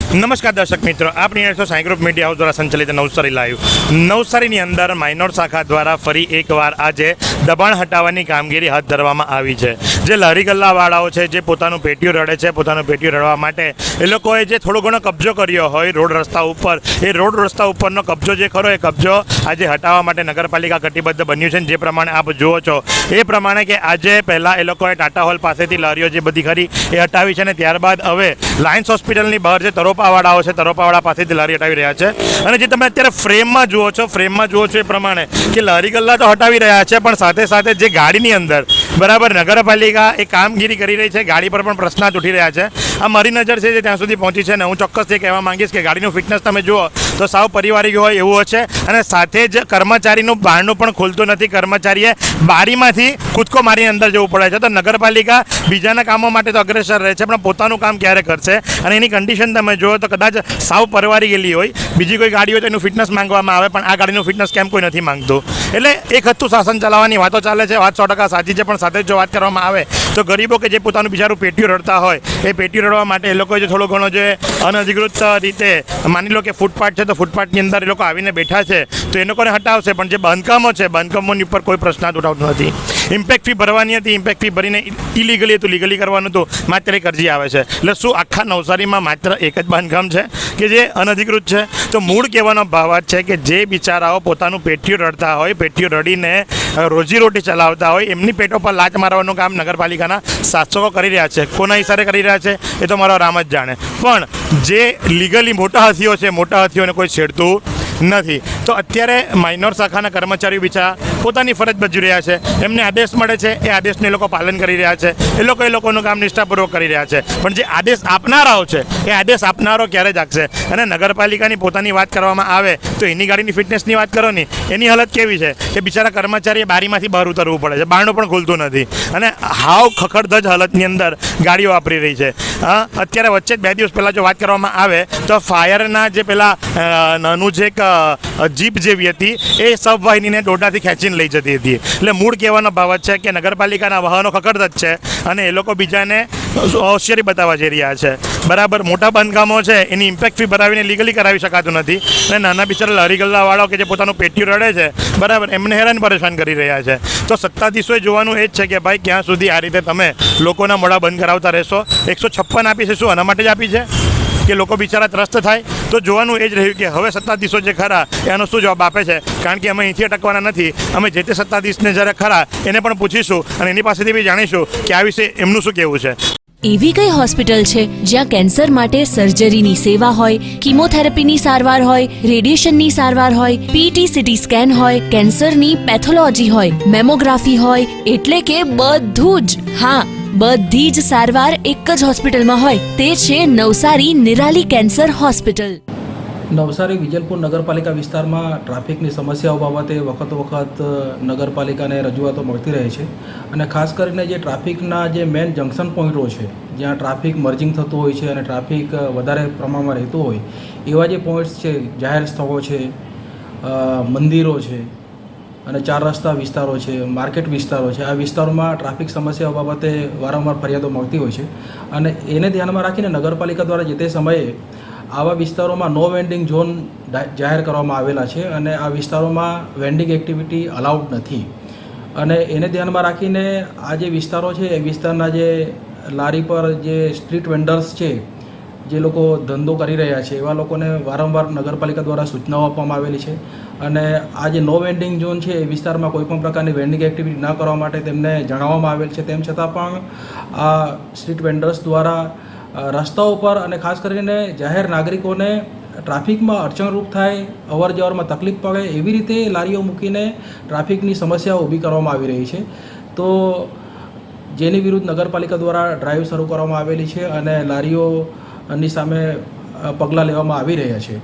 નમસ્કાર દર્શક મિત્રો, આપ નિહાળો છો સાંઈ ગ્રુપ મીડિયા હાઉસ દ્વારા સંચાલિત નવસારી લાઈવ. નવસારીની અંદર માઇનોર શાખા દ્વારા ફરી એકવાર આજે દબાણ હટાવવાની કામગીરી હાથ ધરવામાં આવી છે. જે લારી ગલ્લાવાળાઓ છે, જે પોતાનું પેટીયું રડે છે, પોતાનું પેટીયું રડવા માટે એ લોકોએ જે થોડો ઘણો કબજો કર્યો હોય રોડ રસ્તા ઉપર, એ રોડ રસ્તા ઉપરનો કબજો જે ખરો એ કબજો આજે હટાવવા માટે નગરપાલિકા કટિબદ્ધ બન્યું છે. જે પ્રમાણે આપ જુઓ છો એ પ્રમાણે કે આજે પહેલાં એ લોકોએ ટાટા હોલ પાસેથી લારીઓ જે બધી ખરી એ હટાવી છે, અને ત્યારબાદ હવે લાયન્સ હોસ્પિટલની બહાર જે તરોપાવાળાઓ છે, તરોપાવાળા પાસેથી લારી હટાવી રહ્યા છે. અને જે તમે અત્યારે ફ્રેમમાં જુઓ છો એ પ્રમાણે કે લારી ગલ્લા તો હટાવી રહ્યા છે, પણ સાથે સાથે જે ગાડીની અંદર બરાબર નગરપાલિકા એ કામગીરી કરી રહી છે, ગાડી પર પણ પ્રશ્નાર્થ ઉઠી રહ્યા છે. આ મારી નજર છે જે ત્યાં સુધી પહોંચી છે, ને હું ચોક્કસથી કહેવા માંગીશ કે ગાડીનું ફિટનેસ તમે જુઓ તો સાવ પરિવારિક હોય એવું છે. અને સાથે જ કર્મચારીનું બહારનું પણ ખુલતું નથી, કર્મચારીએ બારીમાંથી કૂદકો મારીને અંદર જવું પડે છે. તો નગરપાલિકા બીજાના કામો માટે તો અગ્રેસર રહે છે, પણ પોતાનું કામ ક્યારે કરશે? અને એની કન્ડિશન તમે જુઓ તો કદાચ સાવ પરવારી ગયેલી હોય. બીજી કોઈ ગાડી હોય તો એનું ફિટનેસ માંગવામાં આવે, પણ આ ગાડીનું ફિટનેસ કેમ કોઈ નથી માંગતું. એટલે એક હતું શાસન ચલાવવાની વાતો ચાલે છે, વાત 100% સાચી છે, પણ સાથે જો વાત કરવામાં આવે તો ગરીબો કે જે પોતાનું બિચારું પેટીયું રડતા હોય, એ પેટીયું રડવા માટે એ લોકોએ જે થોડો ઘણો જે અનધિકૃત રીતે માની લો કે ફૂટપાથ છે, તો ફૂટપાથની અંદર એ લોકો આવીને બેઠા છે તો એ લોકોને હટાવશે, પણ જે બાંધકામો છે, બાંધકામોની ઉપર કોઈ પ્રશ્નાર્થ ઉઠાવતો નથી. ઇમ્પેક્ટ ફી ભરવાની હતી, ઇમ્પેક્ટ ફી ભરીને ઇલીગલી હતું, લીગલી કરવાનું હતું, માત્ર એક અરજી આવે છે. એટલે શું આખા નવસારીમાં માત્ર એક જ બાંધકામ છે કે જે અનધિકૃત છે? તો મૂળ કહેવાનો ભાવ છે કે જે બિચારાઓ પોતાનું પેટીયું રડતા હોય, પેટીયું રડીને રોજીરોટી ચલાવતા હોય, એમની પેટો પર લાત મારવાનું કામ નગરપાલિકાના શાસકો કરી રહ્યા છે. કોના ઈશારે કરી રહ્યા છે એ તો મારો રામ જ જાણે, પણ જે લીગલી મોટા હાથીઓ છે, મોટા હાથીઓને કોઈ છેડતું નથી. તો અત્યારે માઇનોર શાખાના કર્મચારીઓ બિચારા પોતાની ફરજ બજાવી રહ્યા છે, એમને આદેશ મળે છે, એ આદેશને એ લોકો પાલન કરી રહ્યા છે, એ લોકોનું કામ નિષ્ઠાપૂર્વક કરી રહ્યા છે. પણ જે આદેશ આપનારાઓ છે એ આદેશ આપનારો ક્યારે જાગશે? અને નગરપાલિકાની પોતાની વાત કરવામાં આવે તો એની ગાડીની ફિટનેસની વાત કરો ને, એની હાલત કેવી છે કે બિચારા કર્મચારીએ બારીમાંથી બહાર ઉતરવું પડે છે, બહારનું પણ ખુલતું નથી, અને હાવ ખખડધજ હાલતની અંદર ગાડીઓ વાપરી રહી છે. અત્યારે વચ્ચે જ 2 દિવસ પહેલાં જો વાત કરવામાં આવે તો ફાયરના જે પેલા નાનું જે એક જીપ જેવી હતી એ સબવાહિનીને દોરડાથી ખેંચીને લઈ જતી હતી. એટલે મૂળ કહેવાનો ભાવ જ છે કે નગરપાલિકાના વાહનો ખખડધજ છે અને એ લોકો બીજાને હોશિયારી બતાવવા જઈ રહ્યા છે. બરાબર, મોટા બાંધકામો છે એની ઇમ્પેક્ટ ફી ભરાવીને લીગલી કરાવી શકાતું નથી, અને નાના બિચારા લારી ગલ્લાવાળાઓ કે જે પોતાનું પેટીયું રડે છે, બરાબર, એમને હેરાન પરેશાન કરી રહ્યા છે. તો સત્તાધીશોએ જોવાનું એ જ છે કે ભાઈ ક્યાં સુધી આ રીતે તમે લોકોના મોઢા બંધ કરાવતા રહેશો. 156 આપી છે, શું આના માટે જ આપી છે કે લોકો બિચારા ત્રસ્ત થાય? તો જોવાનું એ જ રહ્યું કે હવે સત્તાધીશો જે ખરા એનો શું જવાબ આપે છે, કારણ કે અમે અહીંથી અટકવાના નથી. અમે જે તે સત્તાધીશને જ્યારે ખરા એને પણ પૂછીશું અને એની પાસેથી બી જાણીશું કે આ વિશે એમનું શું કહેવું છે. એવી કઈ હોસ્પિટલ છે જ્યાં કેન્સર માટે સર્જરીની સેવા હોય, કીમોથેરાપીની સારવાર હોય, રેડિયેશનની સારવાર હોય, પીટી સીટી સ્કેન હોય, કેન્સરની પેથોલોજી હોય, મેમોગ્રાફી હોય, એટલે કે બધું જ. હા, બધી જ સારવાર એક જ હોસ્પિટલમાં હોય. તે છે નવસારી નિરાલી કેન્સર હોસ્પિટલ. નવસારી વિજલપુર નગરપાલિકા વિસ્તારમાં ટ્રાફિકની સમસ્યાઓ બાબતે વખત નગરપાલિકાને રજૂઆતો મળતી રહે છે, અને ખાસ કરીને જે ટ્રાફિકના જે મેઇન જંકશન પોઈન્ટો છે જ્યાં ટ્રાફિક મર્જિંગ થતું હોય છે અને ટ્રાફિક વધારે પ્રમાણમાં રહેતું હોય એવા જે પોઈન્ટ્સ છે, જાહેર સ્થળો છે, મંદિરો છે અને 4 રસ્તા વિસ્તારો છે, માર્કેટ વિસ્તારો છે, આ વિસ્તારોમાં ટ્રાફિક સમસ્યાઓ બાબતે વારંવાર ફરિયાદો મળતી હોય છે. અને એને ધ્યાનમાં રાખીને નગરપાલિકા દ્વારા જે તે સમયે આવા વિસ્તારોમાં નો વેન્ડિંગ ઝોન જાહેર કરવામાં આવેલા છે, અને આ વિસ્તારોમાં વેન્ડિંગ એક્ટિવિટી અલાઉડ નથી. અને એને ધ્યાનમાં રાખીને આ જે વિસ્તારો છે એ વિસ્તારના જે લારી પર જે સ્ટ્રીટ વેન્ડર્સ છે, જે લોકો ધંધો કરી રહ્યા છે, એવા લોકોને વારંવાર નગરપાલિકા દ્વારા સૂચનાઓ આપવામાં આવેલી છે. અને આ જે નો વેન્ડિંગ ઝોન છે એ વિસ્તારમાં કોઈપણ પ્રકારની વેન્ડિંગ એક્ટિવિટી ન કરવા માટે તેમને જણાવવામાં આવેલ છે. તેમ છતાં પણ આ સ્ટ્રીટ વેન્ડર્સ દ્વારા રસ્તાઓ પર અને ખાસ કરીને જાહેર નાગરિકોને ટ્રાફિકમાં અડચણરૂપ થાય, અવર જવરમાં તકલીફ પડે એવી રીતે લારીઓ મૂકીને ટ્રાફિકની સમસ્યાઓ ઊભી કરવામાં આવી રહી છે. તો જેની વિરુદ્ધ નગરપાલિકા દ્વારા ડ્રાઈવ શરૂ કરવામાં આવેલી છે અને લારીઓની સામે પગલાં લેવામાં આવી રહ્યા છે.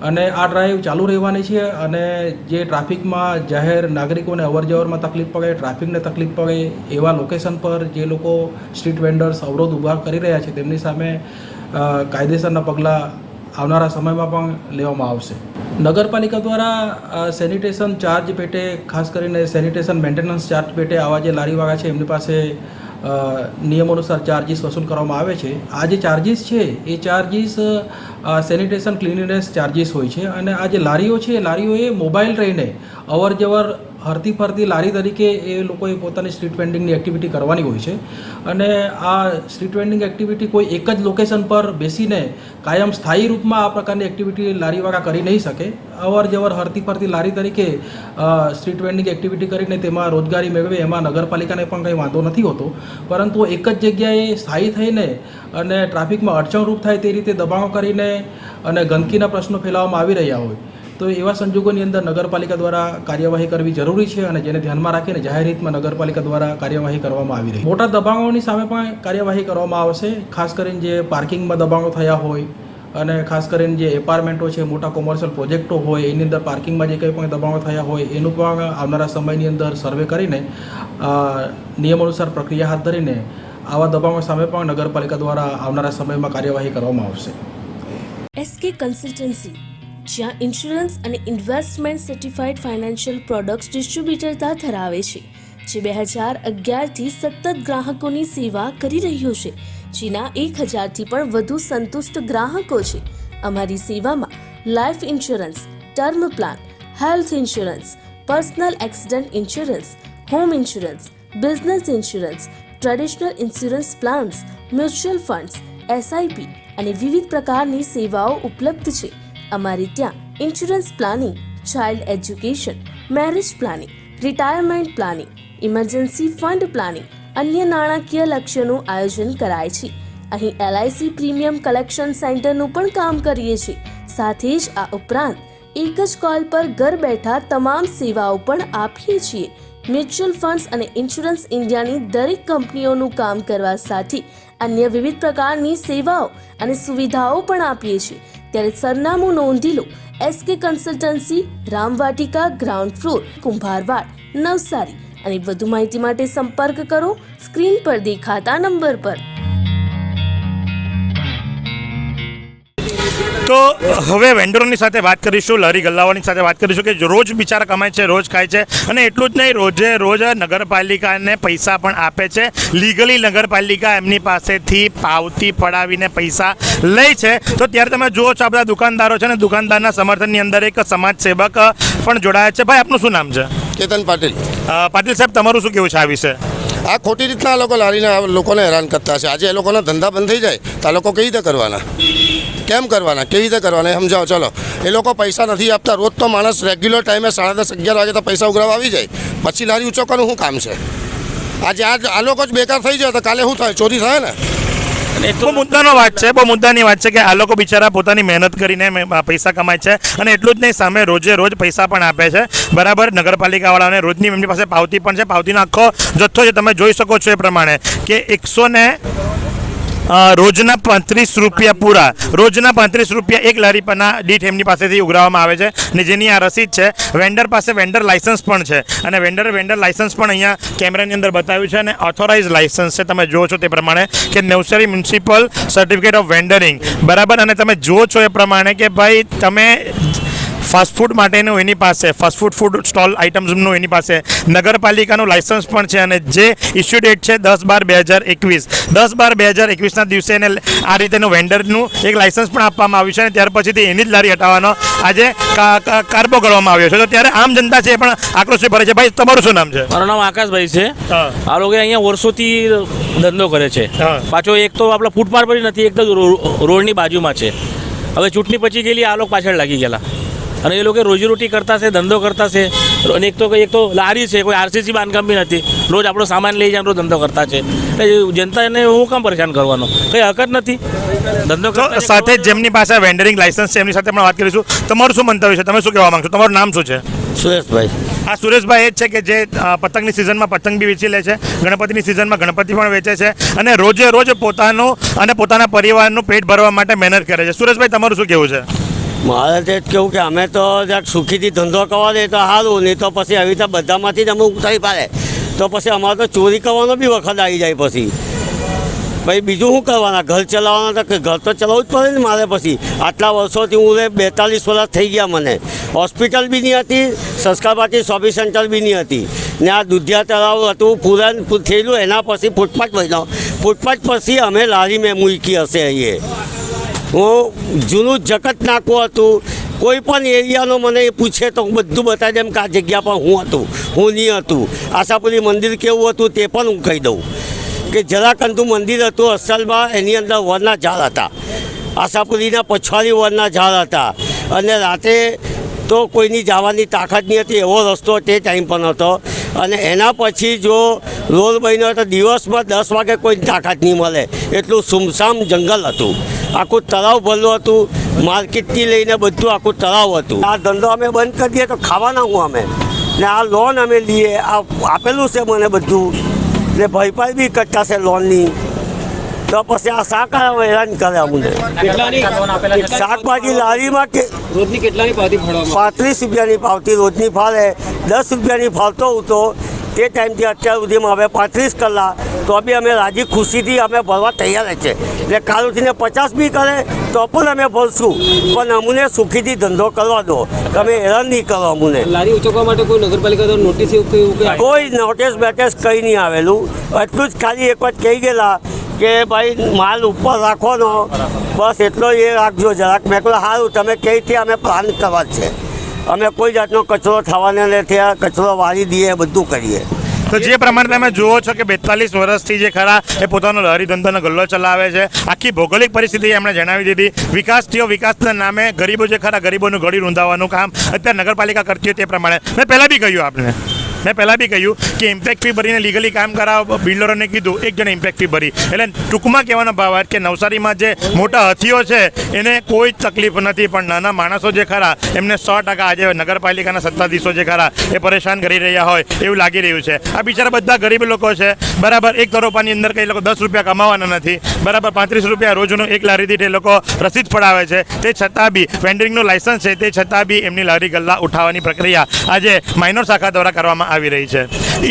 અને આ ડ્રાઈવ ચાલુ રહેવાની છે, અને જે ટ્રાફિકમાં જાહેર નાગરિકોને અવરજવરમાં તકલીફ પડે, ટ્રાફિકને તકલીફ પડે એવા લોકેશન પર જે લોકો સ્ટ્રીટ વેન્ડર્સ અવરોધ ઊભા કરી રહ્યા છે તેમની સામે કાયદેસરના પગલાં આવનારા સમયમાં પણ લેવામાં આવશે. નગરપાલિકા દ્વારા સેનિટેશન ચાર્જ પેટે, ખાસ કરીને સેનિટેશન મેન્ટેનન્સ ચાર્જ પેટે આવા જે લારીવાળા છે એમની પાસે નિયમો અનુસાર ચાર્જિસ વસૂલ કરવામાં આવે છે. આ જે ચાર્જિસ છે એ ચાર્જિસ સેનિટેશન ક્લિનિનેસ ચાર્જિસ હોય છે. અને આ જે લારીઓ છે એ લારીઓએ મોબાઈલ રહીને અવર જવર હરતી ફરતી લારી તરીકે એ લોકોએ પોતાની સ્ટ્રીટ વેન્ડિંગની એક્ટિવિટી કરવાની હોય છે. અને આ સ્ટ્રીટ વેન્ડિંગ એક્ટિવિટી કોઈ એક જ લોકેશન પર બેસીને કાયમ સ્થાયી રૂપમાં આ પ્રકારની એક્ટિવિટી લારીવાળા કરી નહીં શકે. અવર જવર હરતી ફરતી લારી તરીકે સ્ટ્રીટ વેન્ડિંગ એક્ટિવિટી કરીને તેમાં રોજગારી મેળવે એમાં નગરપાલિકાને પણ કંઈ વાંધો નથી હોતો. પરંતુ એક જ જગ્યાએ સ્થાયી થઈને અને ટ્રાફિકમાં અડચણરૂપ થાય તે રીતે દબાણો કરીને અને ગંદકીના પ્રશ્નો ફેલાવવામાં આવી રહ્યા હોય તો એવા સંજોગોની અંદર નગરપાલિકા દ્વારા કાર્યવાહી કરવી જરૂરી છે. અને જેને ધ્યાનમાં રાખીને જાહેર હિતમાં નગરપાલિકા દ્વારા કાર્યવાહી કરવામાં આવી રહી. મોટા દબાણોની સામે પણ કાર્યવાહી કરવામાં આવશે. ખાસ કરીને જે પાર્કિંગમાં દબાણો થયા હોય અને ખાસ કરીને જે એપાર્ટમેન્ટો છે, મોટા કોમર્શિયલ પ્રોજેક્ટો હોય એની અંદર પાર્કિંગમાં જે કંઈ પણ દબાણો થયા હોય એનું પણ આવનારા સમયની અંદર સર્વે કરીને નિયમ અનુસાર પ્રક્રિયા હાથ ધરીને આવા દબાણો સામે પણ નગરપાલિકા દ્વારા આવનારા સમયમાં કાર્યવાહી કરવામાં આવશે. એસકે કન્સલ્ટન્સી, જ્યાં ઇન્સ્યોરન્સ અને ઇન્વેસ્ટમેન્ટ સર્ટિફાઈડ ફાઇનાન્શિયલ પ્રોડક્ટ્સ ડિસ્ટ્રીબ્યુટરતા ધરાવે છે, જે 2011થી સતત ગ્રાહકોની સેવા કરી રહ્યો છે, જેના 1000થી પણ વધુ સંતુષ્ટ ગ્રાહકો છે. અમારી સેવામાં life insurance, term plan, health insurance, personal accident insurance, home insurance, business insurance, traditional insurance plans, mutual funds, SIP અને વિવિધ પ્રકારની સેવાઓ ઉપલબ્ધ છે. અમારે ત્યાં insurance planning, child education, marriage planning, retirement planning, emergency fund planning, અન્ય નાણાકીય લક્ષ્યનું આયોજન કરાય છે. અહીં એલઆઈસી પ્રીમિયમ કલેક્શન સેન્ટરનું પણ કામ કરીએ છીએ. સાથે જ આ ઉપરાંત એક જ કોલ પર ઘર બેઠા તમામ સેવાઓ પણ આપીએ છીએ. મ્યુચ્યુઅલ ફંડ્સ અને ઇન્સ્યોરન્સ ઇન્ડિયાની દરેક કંપનીઓનું કામ કરવા સાથે અન્ય વિવિધ પ્રકારની સેવાઓ અને સુવિધાઓ પણ આપીએ છીએ. ત્યારે સરનામું નોંધી લો. SK consultancy, Ramvatika, ground floor, Kumbharwad, Navsari. અને વધુ માહિતી માટે સંપર્ક કરો સ્ક્રીન પર દેખાતા નંબર પર. તો હવે વેન્ડરોની સાથે વાત કરીશું, લારી ગલ્લાઓની સાથે વાત કરીશું કે રોજ બિચારા કમાય છે, રોજ ખાય છે અને એટલું જ નહીં, રોજે રોજ નગરપાલિકાને પૈસા પણ આપે છે. લીગલી નગરપાલિકા એમની પાસેથી પાવતી પડાવીને પૈસા લે છે. તો ત્યારે તમે જુઓ છો આ બધા દુકાનદારો છે ને દુકાનદારના સમર્થનની અંદર એક સમાજ સેવક પણ જોડાયા છે. ભાઈ, આપનું શું નામ છે? કેતન પાટીલ. પાટીલ સાહેબ, તમારું શું કહેવું છે આ વિશે? આ ખોટી રીતના આ લોકો લારીના લોકોને હેરાન કરતા છે. આજે એ લોકોના ધંધા બંધ થઈ જાય તો આ લોકો કેવી રીતે કરવાના, કેમ કરવાના, કેવી રીતે કરવાના એ સમજાવો. ચલો, એ લોકો પૈસા નથી આપતા. રોજ તો માણસ રેગ્યુલર ટાઈમે 10:30-11 વાગે તો પૈસા ઉઘરાવા આવી જાય, પછી લારી ઉચકવાનું શું કામ છે? આજે આ લોકો જ બેકાર થઈ જાય તો કાલે શું થાય? ચોરી થાય ને. બહુ મુદ્દાનો વાત છે, બહુ મુદ્દાની વાત છે કે આ લોકો બિચારા પોતાની મહેનત કરીને પૈસા કમાય છે અને એટલું જ નહીં, સામે રોજે રોજ પૈસા પણ આપે છે. બરાબર, નગરપાલિકાવાળાને રોજની એમની પાસે પાવતી પણ છે. પાવતીનો આખો જથ્થો છે, તમે જોઈ શકો છો એ પ્રમાણે કે રોજના 35 રૂપિયા પૂરા, રોજના 35 રૂપિયા એક લારી પરના દીઠ એમની પાસેથી ઉઘરાવવામાં આવે છે. ને જેની આ રસીદ છે. વેન્ડર પાસે વેન્ડર લાયસન્સ પણ છે અને વેન્ડર લાયસન્સ પણ અહીંયા કેમેરાની અંદર બતાવ્યું છે અને ઓથોરાઇઝ લાયસન્સ છે. તમે જુઓ છો તે પ્રમાણે કે નવસારી મ્યુનિસિપલ સર્ટિફિકેટ ઓફ વેન્ડરિંગ. બરાબર, અને તમે જુઓ છો એ પ્રમાણે કે ભાઈ તમે ફાસ્ટફૂડ માટેનું એની પાસે, ફાસ્ટફૂડ ફૂડ સ્ટોલ આઇટમ્સનું એની પાસે નગરપાલિકાનું લાયસન્સ પણ છે અને જે ઇસ્યુ ડેટ છે 10/12/2021, 10/12/2021ના દિવસે એને આ રીતેનું વેન્ડરનું એક લાયસન્સ પણ આપવામાં આવ્યું છે અને ત્યાર પછીથી એની જ લારી હટાવવાનો આજે કારબો કરવામાં આવ્યો છે. તો ત્યારે આમ જનતા છે એ પણ આક્રોશ ભરે છે. ભાઈ, તમારું શું નામ છે? મારું નામ આકાશભાઈ છે. આ લોકો અહીંયા વર્ષોથી ધંધો કરે છે. પાછો એક તો આપણા ફૂટપાથ પર નથી, એક તો રોડની બાજુમાં છે. હવે ચૂંટણી પછી ગયેલી આ લોકો પાછળ લાગી ગયેલા અને એ લોકો રોજીરોટી કરતા છે, ધંધો કરતા છે. અને એક તો લારી છે, કોઈ આરસીસી બાંધકામ બી નથી. રોજ આપણો સામાન લઈ જાય ધંધો કરતા છે. જનતાને હું કામ પરેશાન કરવાનો? કંઈ હક જ નથી ધંધો. સાથે જેમની પાસે વેન્ડરિંગ લાયસન્સ છે એમની સાથે પણ વાત કરીશું. તમારું શું મંતવ્ય છે? તમે શું કહેવા માંગશો? તમારું નામ શું છે? સુરેશભાઈ. આ સુરેશભાઈ એ જ છે કે જે પતંગની સિઝનમાં પતંગ બી વેચી લે છે, ગણપતિની સિઝનમાં ગણપતિ પણ વેચે છે અને રોજે રોજ પોતાનું અને પોતાના પરિવારનું પેટ ભરવા માટે મહેનત કરે છે. સુરેશભાઈ, તમારું શું કહેવું છે? મારે તો જ કેવું કે અમે તો જ્યાં સુખીથી ધંધો કરવા દે તો સારું, નહીં તો પછી આવી રીતે બધામાંથી જ અમે ઉતારી પાડે તો પછી અમારે તો ચોરી કરવાનો બી વખત આવી જાય. પછી બીજું શું કરવાના? ઘર ચલાવવાના તો ઘર તો ચલાવવું જ પડે ને મારે. પછી આટલા વર્ષોથી હું 42 વર્ષ થઈ ગયા મને. હોસ્પિટલ બી નહીં હતી, સંસ્કાર પાર્ટી શોપિંગ સેન્ટર બી નહીં હતી. ને આ દુધિયા તળાવ હતું પૂરણ થયેલું, એના પછી ફૂટપાથ બન્યો. ફૂટપાથ પછી અમે લારી મેં મૂકી હશે અહીંયા. હું જૂનું જગત નાકું હતું. કોઈ પણ એરિયાનો મને પૂછે તો હું બધું બતાવી દઉં કે આ જગ્યા પર હું હતું, હું નહીં હતું. આશાપુરી મંદિર કેવું હતું તે પણ હું કહી દઉં કે જરાકંતું મંદિર હતું અસલમાં, એની અંદર વરના ઝાડ હતા. આશાપુરીના પછવાડી વરના ઝાડ હતા. અને રાતે તો કોઈની જવાની તાકાત નહીં હતી, એવો રસ્તો તે ટાઈમ પણ હતો. અને એના પછી જો રોડ બન્યો તો દિવસમાં 10 વાગે કોઈની તાકાત નહીં મળે, એટલું સુમસામ જંગલ હતું. આખું તળાવ ભરેલું હતું, માર્કેટથી લઈને બધું આખું તળાવ હતું. આ ધંધો અમે બંધ કરી દઈએ તો ખાવાના હું અમે, ને આ લોન અમે લઈએ, આ આપેલું છે મને બધું, ને ભરપાઈ બી કરતા છે લોનની. તો પછી આ શાક હેરાન કરે અમને. શાકભાજી લારીમાં કે રોજની કેટલાની પાવતી ફાળવામાં? 35 રૂપિયાની પાવતી રોજની ફાળે. 10 રૂપિયાની ફાળતો હતો તે ટાઈમથી અત્યાર સુધીમાં હવે 35 કલાક, તો બી અમે રાજી ખુશીથી અમે ભરવા તૈયાર છે. એટલે કાલ ઉઠીને 50 બી કરે તો પણ અમે ભરશું, પણ અમને સુખીથી ધંધો કરવા દો, તમે હેરાન નહીં કરો અમને. લારી ઉચકવા માટે કોઈ નગરપાલિકા દ્વારા નોટિસ એવું કોઈ નોટિસ બેટિસ કંઈ નહીં આવેલું. એટલું જ ખાલી એક વખત કહી ગયેલા કે ભાઈ માલ ઉપર રાખવાનો, બસ એટલો એ રાખજો જરાક. મેં કહ્યું સારું, તમે કઈથી અમે પ્લાન કરવા જ છે. અમે કોઈ જાતનો કચરો થવાને નથી, કચરો વાળી દઈએ, બધું કરીએ. તો જે પ્રમાણે તમે જુઓ છો કે 42 વર્ષથી જે ખરા એ પોતાનો લહેરી ધંધોનો ગલ્લો ચલાવે છે. આખી ભૌગોલિક પરિસ્થિતિ એમણે જણાવી દીધી. વિકાસ થયો, વિકાસના નામે ગરીબો જે ખરા ગરીબોનું ગળી રૂંધાવાનું કામ અત્યારે નગરપાલિકા કરતી હોય તે પ્રમાણે મેં પહેલાં બી કહ્યું કે ઇમ્પેક્ટ ફી ભરીને લીગલી કામ કરાવો. બિલ્ડરોને કીધું, એક જણે ઇમ્પેક્ટ ફી ભરી. એટલે ટૂંકમાં કહેવાનો ભાવ કે નવસારીમાં જે મોટા હથીઓ છે એને કોઈ જ તકલીફ નથી, પણ નાના માણસો જે ખરા એમને 100% આજે નગરપાલિકાના સત્તાધીશો જે ખરા એ પરેશાન કરી રહ્યા હોય એવું લાગી રહ્યું છે. આ બિચારા બધા ગરીબ લોકો છે, બરાબર. એક તરોપાની અંદર કંઈ લોકો 10 રૂપિયા કમાવાના નથી, બરાબર. 35 રૂપિયા રોજનું એક લારી દીઠ એ લોકો રસીદ પડાવે છે. તે છતાં બી વેન્ડરિંગનું લાયસન્સ છે, તે છતાં બી એમની લારી ગલ્લા ઉઠાવવાની પ્રક્રિયા આજે માઇનોર શાખા દ્વારા કરવામાં આવી રહી છે.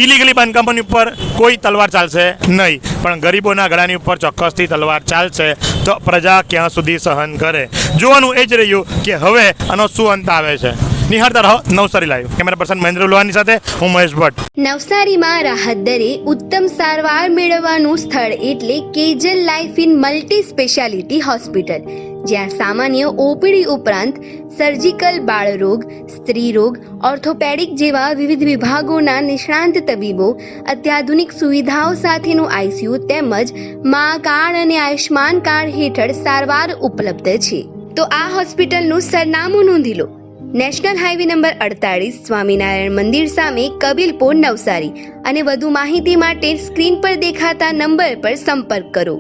ઇલીગલી બાંધકામોની ઉપર કોઈ તલવાર ચાલશે નહીં, પણ ગરીબોના ગળાની ઉપર ચોક્કસથી તલવાર ચાલશે. તો પ્રજા ક્યાં સુધી સહન કરે, જોવાનું એ જ રહ્યું કે હવે આનો શું અંત આવે છે. નિહાળતા રહો Navsari live. Camera person Mahendra Lohani સાથે હું મહેશ ભટ્ટ. નવસારીમાં રાહત દરે ઉત્તમ સારવાર મેળવવાનું સ્થળ એટલે Kejal life in multi speciality hospital, જ્યાં સામાન્ય ઓપીડી ઉપરાંત સર્જિકલ, બાળરોગ, સ્ત્રીરોગ, ઓર્થોપેડિક જેવા વિવિધ વિભાગોના નિષ્ણાંત તબીબો, અત્યાધુનિક સુવિધાઓ સાથેનું આઈસીયુ તેમજ મા કાર્ડ અને આયુષ્માન કાર્ડ હેઠળ સારવાર ઉપલબ્ધ છે. તો આ હોસ્પિટલનું સરનામું નોંધી લો. નેશનલ હાઈવે નંબર 48, સ્વામિનારાયણ મંદિર સામે, કબીલપુર, નવસારી. અને વધુ માહિતી માટે સ્ક્રીન પર દેખાતા નંબર પર સંપર્ક કરો.